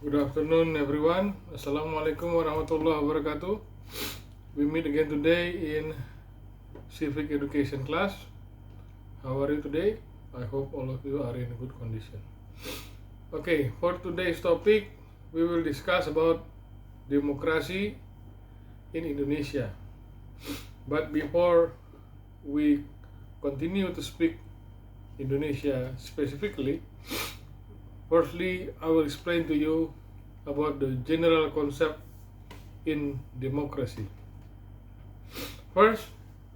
Good afternoon, everyone. Assalamualaikum warahmatullahi wabarakatuh. We meet again today in civic education class. How are you today? I hope all of you are in good condition. Okay, for today's topic, we will discuss about democracy in Indonesia. But before we continue to speak Indonesia specifically, firstly, I will explain to you about the general concept in democracy. First,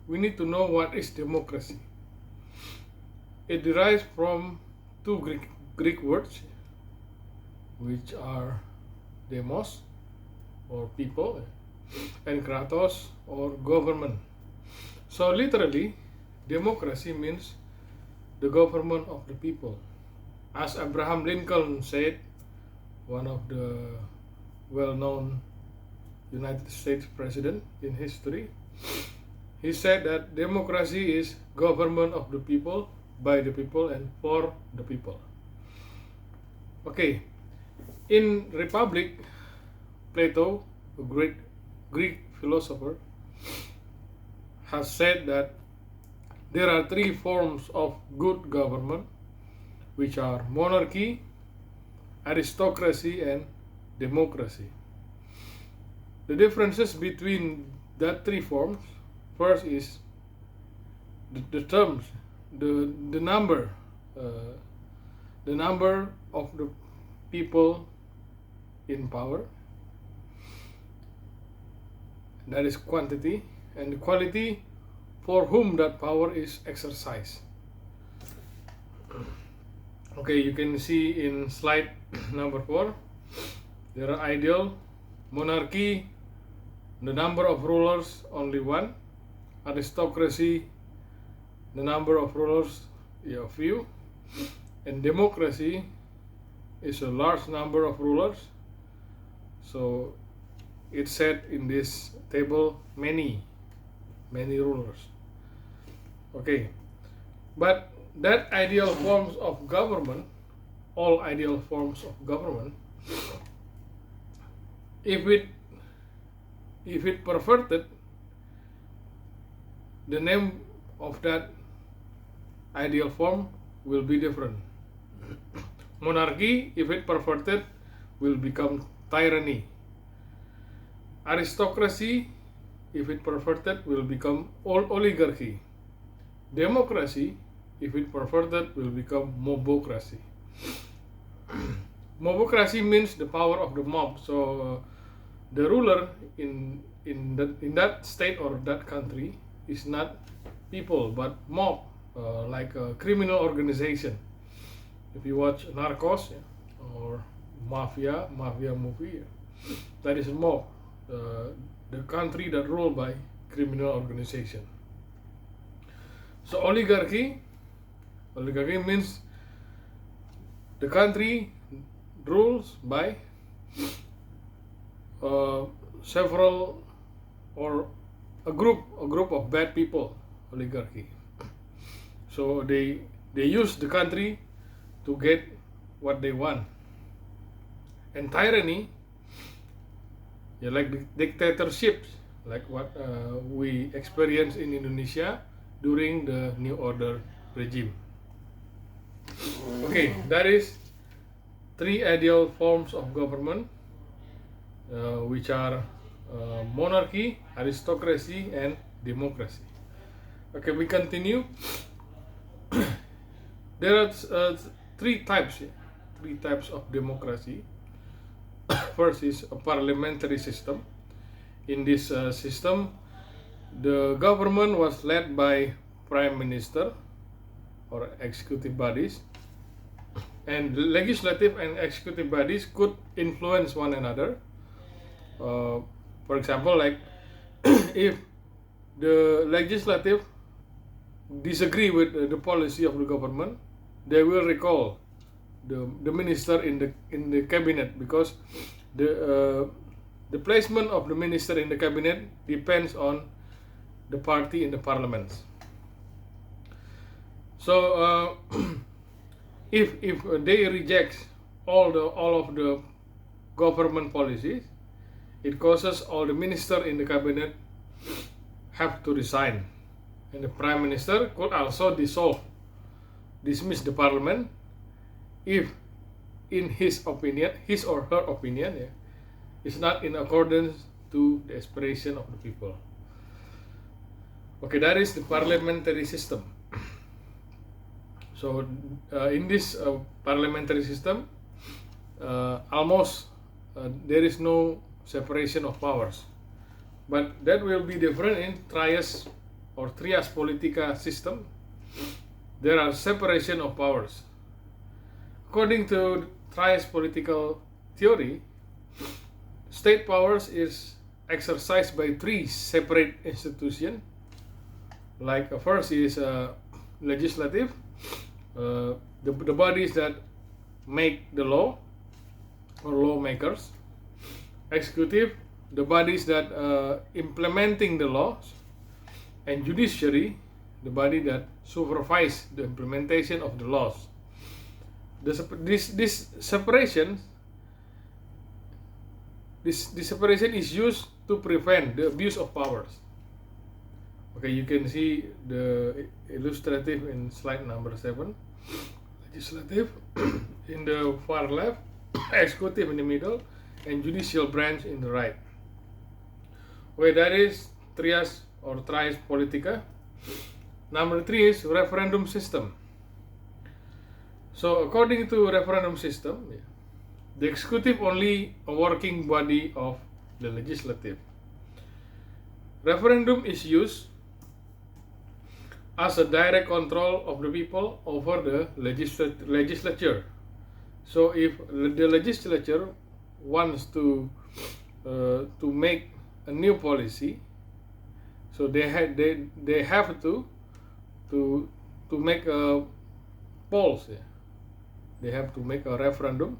we need to know what is democracy. It derives from two Greek words, which are demos, or people, and kratos, or government. So literally, democracy means the government of the people. As Abraham Lincoln said, one of the well-known United States president in history, he said that democracy is government of the people, by the people, and for the people. Okay, in Republic, Plato, a great Greek philosopher, has said that there are three forms of good government, which are monarchy, aristocracy, and democracy. The differences between that three forms, first is the terms, the number of the people in power, that is quantity, and the quality for whom that power is exercised. Okay, you can see in slide number 4, there are ideal, monarchy, the number of rulers only one, aristocracy, the number of rulers few, and democracy is a large number of rulers. So it's said in this table many rulers. Okay, but that ideal forms of government, all ideal forms of government, if it perverted, the name of that ideal form will be different. Monarchy, if it perverted, will become tyranny. Aristocracy, if it perverted, will become oligarchy. Democracy, if it perverted, will become mobocracy. Mobocracy means the power of the mob. So the ruler in that state or that country is not people but mob, like a criminal organization. If you watch Narcos or Mafia movie, that is a mob, the country that ruled by criminal organization. So oligarchy means the country rules by several or a group of bad people. Oligarchy. So they use the country to get what they want. And tyranny, like dictatorships, like what we experience in Indonesia during the New Order regime. Okay, that is three ideal forms of government, which are monarchy, aristocracy, and democracy. Okay, we continue. There are three types of democracy. First is a parliamentary system. In this system, the government was led by prime minister or executive bodies, and legislative and executive bodies could influence one another. For example, like if the legislative disagree with the policy of the government, they will recall the minister in the cabinet, because the placement of the minister in the cabinet depends on the party in the parliament. So if they reject all of the government policies, it causes all the ministers in the cabinet have to resign, and the prime minister could also dismiss the parliament if, in his or her opinion, is not in accordance to the aspiration of the people. Okay, that is the parliamentary system. So in this parliamentary system, almost there is no separation of powers, but that will be different in trias or trias politica system. There are separation of powers. According to trias political theory, state powers is exercised by three separate institutions. Like first is legislative, the bodies that make the law or lawmakers. Executive, the bodies that implementing the laws. And judiciary, the body that supervise the implementation of the laws. This separation is used to prevent the abuse of powers. Okay, you can see the illustrative in slide number 7. Legislative in the far left, executive in the middle, and judicial branch in the right. Okay, that is trias or trias politica. Number 3 is referendum system. So according to referendum system, the executive only a working body of the legislative. Referendum is used as a direct control of the people over the legislature. So if the legislature wants to make a new policy, so they have to make a polls. They have to make a referendum.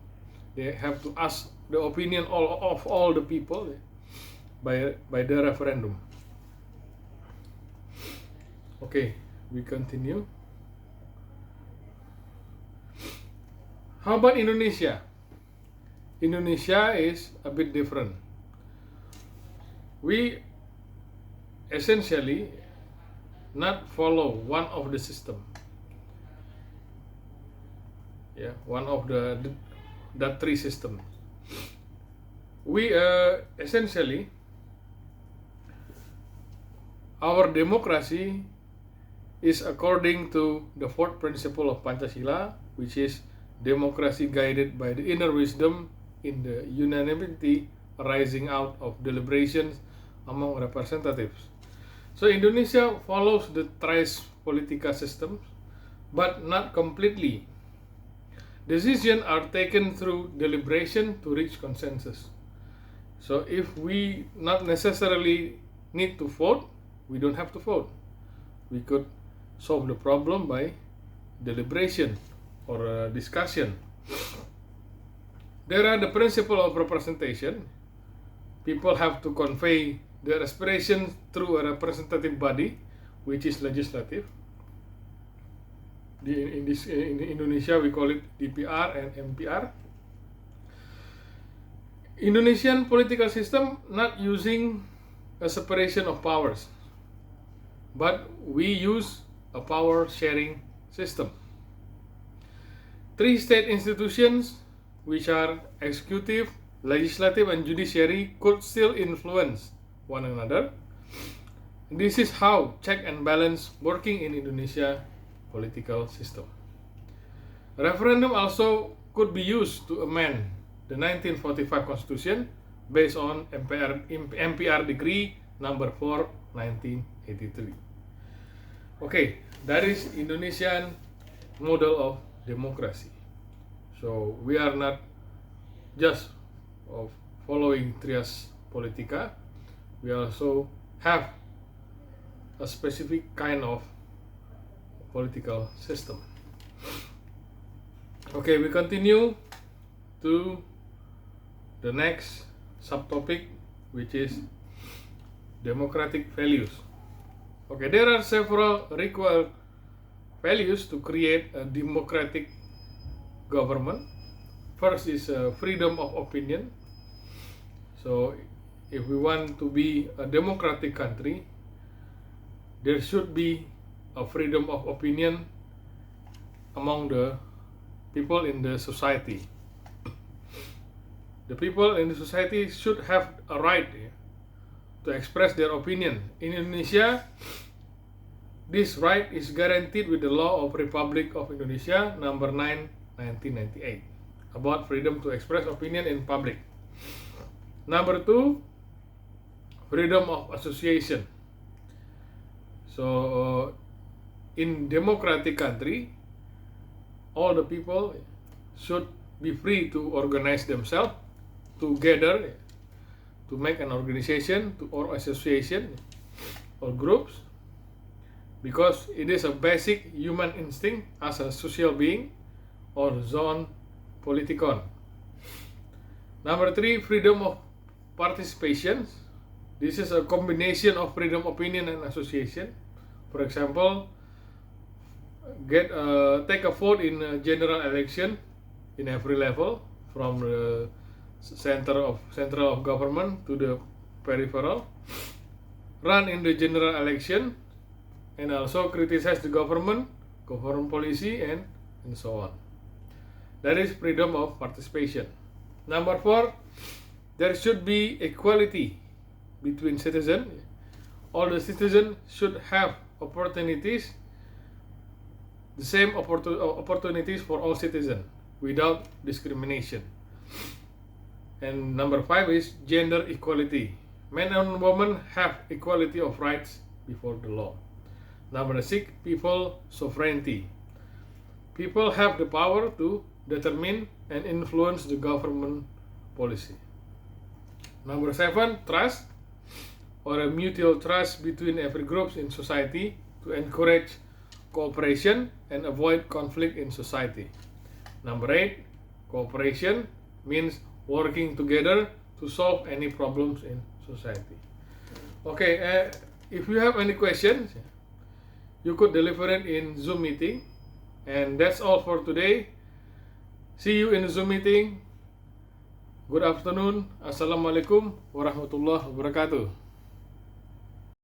They have to ask the opinion of all the people by the referendum. Okay, we continue. How about Indonesia? Indonesia is a bit different. We essentially not follow one of the system. One of that three systems. We essentially, our democracy is according to the fourth principle of Pancasila, which is democracy guided by the inner wisdom in the unanimity arising out of deliberations among representatives. So Indonesia follows the trias politica system, but not completely. Decisions are taken through deliberation to reach consensus. So if we not necessarily need to vote, we don't have to vote. We could solve the problem by deliberation or discussion. There are the principle of representation. People have to convey their aspirations through a representative body, which is legislative. In Indonesia, we call it DPR and MPR. Indonesian political system not using a separation of powers, but we use a power sharing system. Three state institutions, which are executive, legislative, and judiciary, could still influence one another. This is how check and balance working in Indonesia political system. Referendum also could be used to amend the 1945 Constitution based on MPR Decree number 4, 1983. Okay, that is Indonesian model of democracy. So we are not just of following trias politica. We also have a specific kind of political system. Okay, we continue to the next subtopic, which is democratic values. Okay, there are several required values to create a democratic government. First is freedom of opinion. So if we want to be a democratic country, there should be a freedom of opinion among the people in the society. The people in the society should have a right to express their opinion. In Indonesia, this right is guaranteed with the Law of Republic of Indonesia number 9, 1998 about freedom to express opinion in public. Number 2, freedom of association. So in democratic country, all the people should be free to organize themselves together, to make an organization or association or groups, because it is a basic human instinct as a social being or zone politikon. Number 3, freedom of participation. This is a combination of freedom of opinion and association. For example, take a vote in a general election in every level, from the central of government to the peripheral. Run in the general election, and also criticize the government policy, and so on. That is freedom of participation. Number 4, there should be equality between citizens. All the citizens should have opportunities, the same opportunities for all citizens without discrimination. And number 5 is gender equality. Men and women have equality of rights before the law. Number 6, people sovereignty. People have the power to determine and influence the government policy. Number 7, trust, or a mutual trust between every group in society to encourage cooperation and avoid conflict in society. Number 8, cooperation means working together to solve any problems in society. Okay, if you have any questions, you could deliver it in Zoom meeting. And that's all for today. See you in the Zoom meeting. Good afternoon. Assalamualaikum warahmatullahi wabarakatuh.